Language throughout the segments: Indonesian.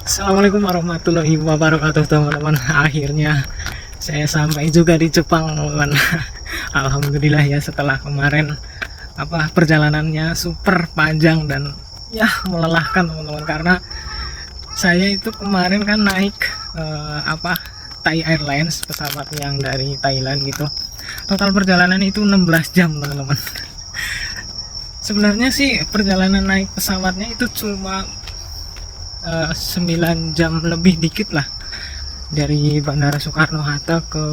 Assalamualaikum warahmatullahi wabarakatuh teman-teman. Akhirnya saya sampai juga di Jepang teman-teman. Alhamdulillah ya, setelah kemarin perjalanannya super panjang dan ya melelahkan teman-teman, karena saya itu kemarin kan naik Thai Airlines, pesawat yang dari Thailand gitu. Total perjalanan itu 16 jam teman-teman. Sebenarnya sih perjalanan naik pesawatnya itu cuma 9 jam lebih dikit lah, dari Bandara Soekarno-Hatta ke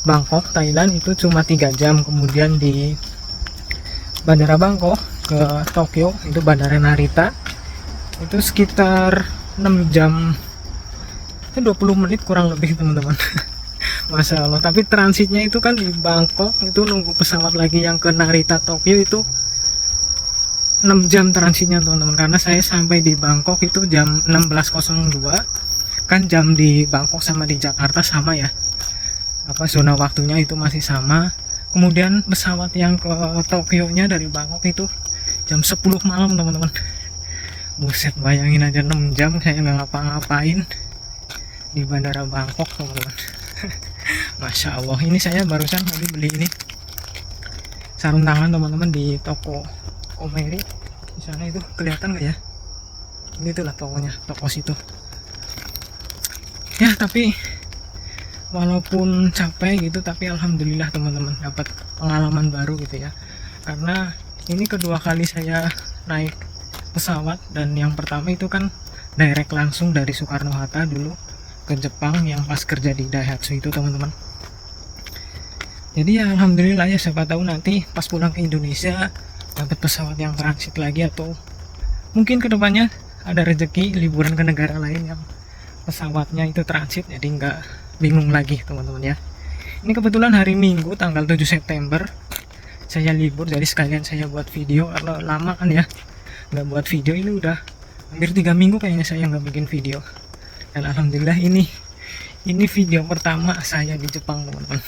Bangkok Thailand itu cuma 3 jam. Kemudian di Bandara Bangkok ke Tokyo itu Bandara Narita itu sekitar 6 jam, itu 20 menit kurang lebih teman-teman. Masya Allah. Tapi transitnya itu kan di Bangkok, itu nunggu pesawat lagi yang ke Narita Tokyo itu 6 jam transitnya teman-teman, karena saya sampai di Bangkok itu jam 16.02. Kan jam di Bangkok sama di Jakarta sama ya, zona waktunya itu masih sama. Kemudian pesawat yang ke Tokyo nya dari Bangkok itu jam 10 malam teman-teman. Buset, bayangin aja 6 jam saya nggak ngapa-ngapain di Bandara Bangkok teman-teman. Masya Allah. Ini saya barusan tadi beli ini sarung tangan teman-teman di toko Omeri di sana, itu kelihatan nggak ya? Ini itulah tokonya, toko situ. Ya tapi walaupun capek gitu, tapi alhamdulillah teman-teman dapat pengalaman baru gitu ya. Karena ini kedua kali saya naik pesawat, dan yang pertama itu kan direct langsung dari Soekarno-Hatta dulu ke Jepang yang pas kerja di Daihatsu itu teman-teman. Jadi ya alhamdulillah ya, siapa tahu nanti pas pulang ke Indonesia dapat pesawat yang transit lagi, atau mungkin kedepannya ada rezeki liburan ke negara lain yang pesawatnya itu transit, jadi nggak bingung lagi teman-teman ya. Ini kebetulan hari Minggu tanggal 7 September saya libur, jadi sekalian saya buat video. Kalau lama kan ya nggak buat video, ini udah hampir 3 minggu kayaknya saya nggak bikin video. Dan alhamdulillah ini video pertama saya di Jepang teman-teman.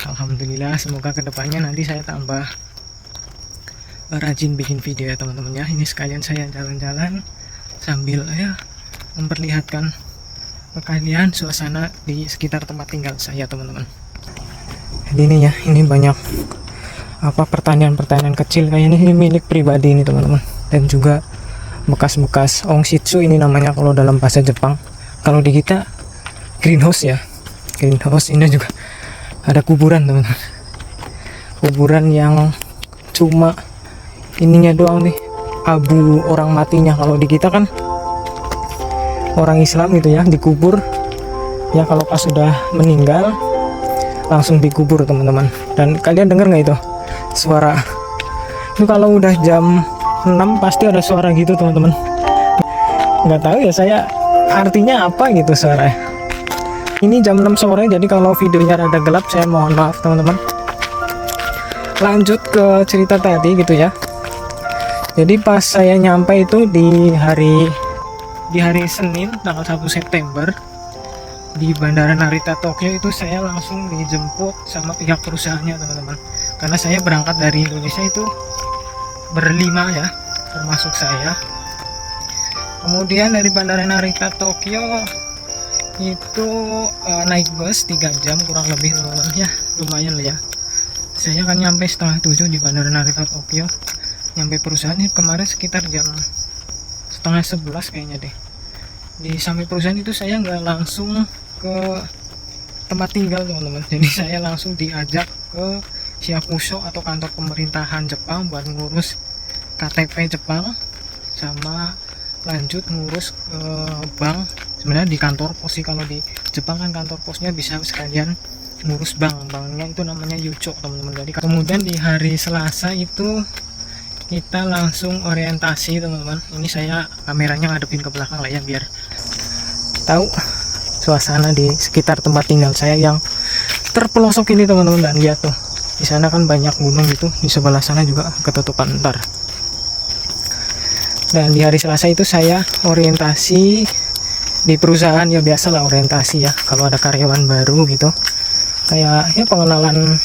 Alhamdulillah, semoga kedepannya nanti saya tambah rajin bikin video ya teman-teman ya. Ini sekalian saya jalan-jalan sambil ya memperlihatkan ke kalian suasana di sekitar tempat tinggal saya teman-teman. Jadi ini ya, ini banyak pertanian-pertanian kecil kayaknya ini milik pribadi ini teman-teman, dan juga bekas-bekas ongshitsu ini namanya kalau dalam bahasa Jepang. Kalau di kita greenhouse ya, greenhouse. Ini juga ada kuburan teman-teman, kuburan yang cuma ininya doang nih, abu orang matinya. Kalau di kita kan orang Islam gitu ya, dikubur ya, kalau pas sudah meninggal langsung dikubur teman-teman. Dan kalian dengar nggak itu suara itu? Kalau udah jam 6 pasti ada suara gitu teman-teman. Nggak tahu ya saya artinya apa gitu suara. Ini jam 6 sore, jadi kalau videonya rada gelap saya mohon maaf teman-teman. Lanjut ke cerita tadi gitu ya. Jadi pas saya nyampe itu di hari Senin tanggal 1 September di Bandara Narita Tokyo itu, saya langsung dijemput sama pihak perusahaannya teman-teman. Karena saya berangkat dari Indonesia itu berlima ya, termasuk saya. Kemudian dari Bandara Narita Tokyo itu naik bus 3 jam kurang lebih teman-teman ya, lumayan lah ya. Saya akan nyampe setengah 7 di Bandara Narita Tokyo. Nyampe perusahaan ini kemarin sekitar jam setengah 11 kayaknya deh. Di sampai perusahaan itu saya nggak langsung ke tempat tinggal teman-teman, jadi saya langsung diajak ke Shiakuso atau kantor pemerintahan Jepang buat ngurus KTP Jepang, sama lanjut ngurus ke bank. Sebenarnya di kantor pos sih, kalau di Jepang kan kantor posnya bisa sekalian ngurus banknya itu namanya Yucho teman-teman. Jadi kemudian di hari Selasa itu kita langsung orientasi teman-teman. Ini saya kameranya ngadepin ke belakang lah ya, biar tahu suasana di sekitar tempat tinggal saya yang terpelosok ini teman-teman. Dan lihat tuh, di sana kan banyak gunung gitu, di sebelah sana juga ketutupan ntar. Dan di hari Selasa itu saya orientasi di perusahaan ya, biasalah orientasi ya kalau ada karyawan baru gitu, kayak ya pengenalan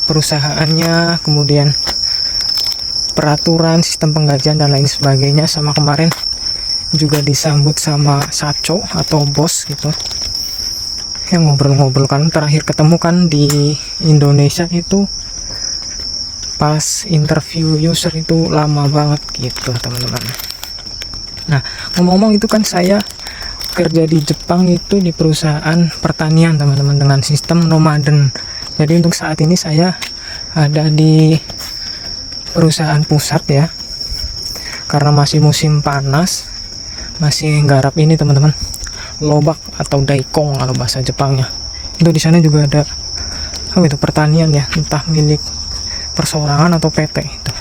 perusahaannya, kemudian peraturan sistem penggajian dan lain sebagainya. Sama kemarin juga disambut sama Saco atau bos gitu, yang ngobrol-ngobrol. Kan terakhir ketemu kan di Indonesia itu pas interview user, itu lama banget gitu teman-teman. Nah, ngomong-ngomong itu kan saya kerja di Jepang itu di perusahaan pertanian teman-teman, dengan sistem nomaden. Jadi untuk saat ini saya ada di perusahaan pusat ya, karena masih musim panas, masih garap ini teman-teman, lobak atau daikong kalau bahasa Jepangnya. Itu di sana juga ada itu pertanian ya, entah milik perseorangan atau PT itu.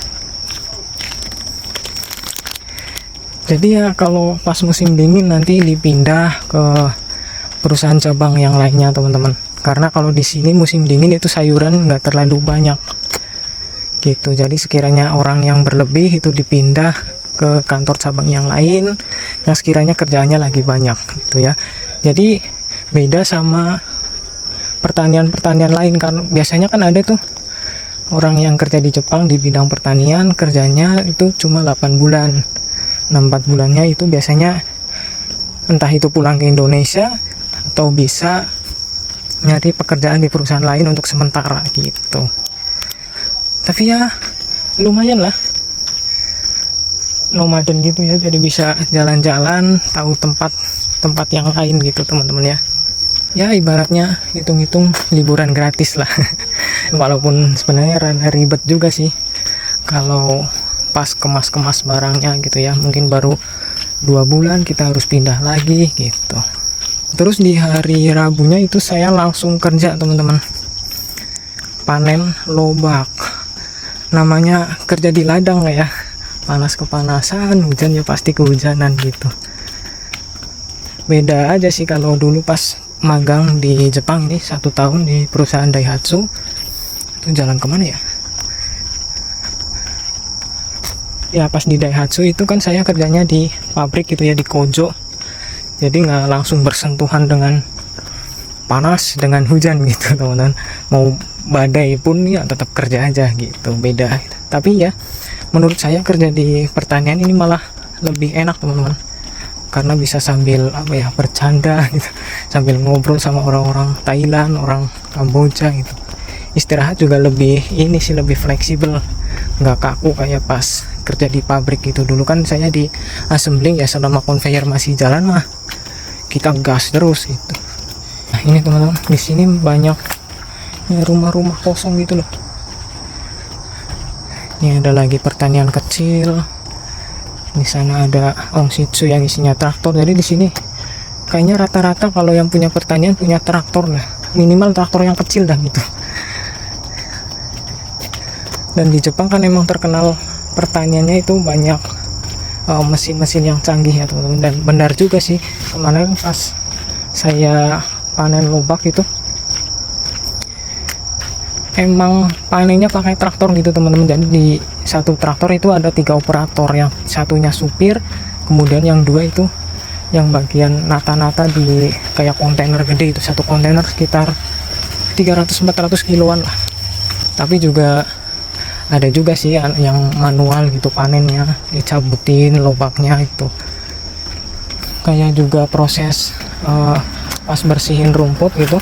Jadi ya kalau pas musim dingin nanti dipindah ke perusahaan cabang yang lainnya teman-teman, karena kalau di sini musim dingin itu sayuran nggak terlalu banyak gitu. Jadi sekiranya orang yang berlebih itu dipindah ke kantor cabang yang lain yang sekiranya kerjaannya lagi banyak gitu ya. Jadi beda sama pertanian-pertanian lain, kan biasanya kan ada tuh orang yang kerja di Jepang di bidang pertanian kerjanya itu cuma 8 bulan. 4 bulannya itu biasanya entah itu pulang ke Indonesia atau bisa nyari pekerjaan di perusahaan lain untuk sementara gitu. Tapi ya lumayan lah, nomaden gitu ya, jadi bisa jalan-jalan, tahu tempat yang lain gitu teman-teman ya. Ya ibaratnya hitung-hitung liburan gratis lah. Walaupun sebenarnya rada ribet juga sih kalau pas kemas-kemas barangnya gitu ya, mungkin baru 2 bulan kita harus pindah lagi gitu. Terus di hari Rabunya itu saya langsung kerja teman-teman, panen lobak. Namanya kerja di ladang lah ya, panas kepanasan, hujan ya pasti kehujanan gitu. Beda aja sih kalau dulu pas magang di Jepang ini 1 tahun di perusahaan Daihatsu. Itu jalan kemana ya? Ya pas di Daihatsu itu kan saya kerjanya di pabrik gitu ya, di Kojo. Jadi nggak langsung bersentuhan dengan panas, dengan hujan gitu teman-teman. Mau badai pun ya tetap kerja aja gitu, beda. Tapi ya menurut saya kerja di pertanian ini malah lebih enak teman-teman, karena bisa sambil bercanda gitu, sambil ngobrol sama orang-orang Thailand, orang Kamboja gitu. Istirahat juga lebih lebih fleksibel, nggak kaku kayak pas kerja di pabrik gitu. Dulu kan saya di assembling ya, selama conveyor masih jalan mah kita gas terus gitu. Nah ini teman-teman, di sini banyak ya, rumah-rumah kosong gitu loh. Ini ada lagi pertanian kecil. Di sana ada Ongshitsu yang isinya traktor. Jadi di sini kayaknya rata-rata kalau yang punya pertanian punya traktor lah, minimal traktor yang kecil dah gitu. Dan di Jepang kan emang terkenal pertaniannya itu banyak mesin-mesin yang canggih ya teman-teman. Dan benar juga sih, kemarin pas saya panen lobak itu emang panennya pakai traktor gitu teman-teman. Jadi di satu traktor itu ada 3 operator, yang satunya supir, kemudian yang 2 itu yang bagian nata-nata di kayak kontainer gede. Itu satu kontainer sekitar 300-400 kiloan lah. Tapi juga ada juga sih yang manual gitu panennya, dicabutin lobaknya itu. Kayak juga proses pas bersihin rumput gitu,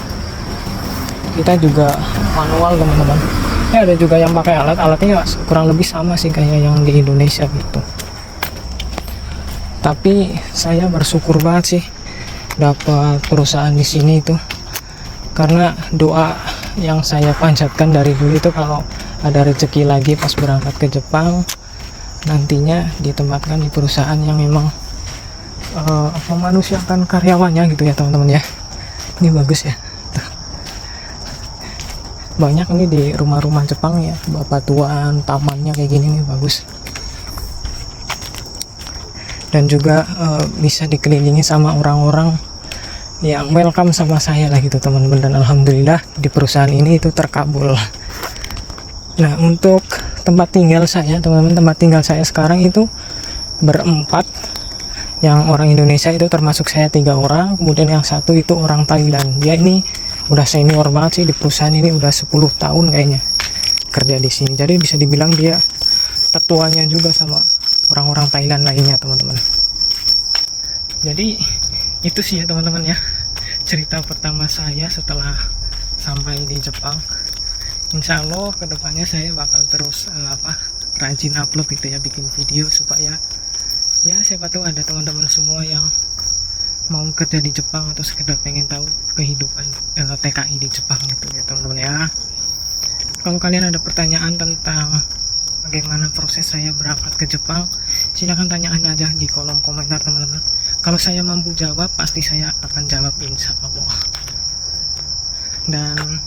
kita juga manual teman-teman. Ya ada juga yang pakai alatnya kurang lebih sama sih kayak yang di Indonesia gitu. Tapi saya bersyukur banget sih dapat perusahaan di sini itu, karena doa yang saya panjatkan dari dulu itu kalau ada rezeki lagi pas berangkat ke Jepang, nantinya ditempatkan di perusahaan yang memang memanusiakan karyawannya gitu ya teman-teman ya. Ini bagus ya, banyak ini di rumah-rumah Jepang ya, bebatuan, tamannya kayak gini nih, bagus. Dan juga bisa dikelilingi sama orang-orang yang welcome sama saya lah gitu teman-teman. Dan alhamdulillah di perusahaan ini itu terkabul. Nah untuk tempat tinggal saya teman-teman, tempat tinggal saya sekarang itu berempat. Yang orang Indonesia itu termasuk saya 3 orang, kemudian yang satu itu orang Thailand. Dia ini udah senior banget sih di perusahaan ini, udah 10 tahun kayaknya kerja di sini. Jadi bisa dibilang dia tetuanya juga sama orang-orang Thailand lainnya teman-teman. Jadi itu sih ya teman-teman ya, cerita pertama saya setelah sampai di Jepang. Insya Allah kedepannya saya bakal terus rajin upload gitu ya, bikin video supaya ya siapa tahu ada teman-teman semua yang mau kerja di Jepang atau sekedar pengen tahu kehidupan TKI di Jepang gitu ya teman-teman ya. Kalau kalian ada pertanyaan tentang bagaimana proses saya berangkat ke Jepang, silahkan tanyakan aja di kolom komentar teman-teman. Kalau saya mampu jawab, pasti saya akan jawab insya Allah. Dan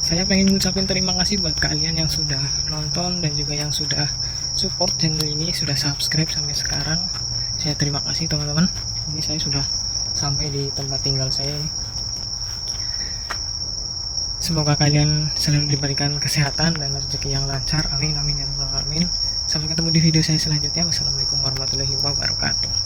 saya pengen ngucapin terima kasih buat kalian yang sudah nonton dan juga yang sudah support channel ini, sudah subscribe sampai sekarang. Saya terima kasih teman-teman. Ini saya sudah sampai di tempat tinggal saya ini. Semoga kalian selalu diberikan kesehatan dan rezeki yang lancar. Amin amin ya rabbal alamin. Sampai ketemu di video saya selanjutnya. Wassalamualaikum warahmatullahi wabarakatuh.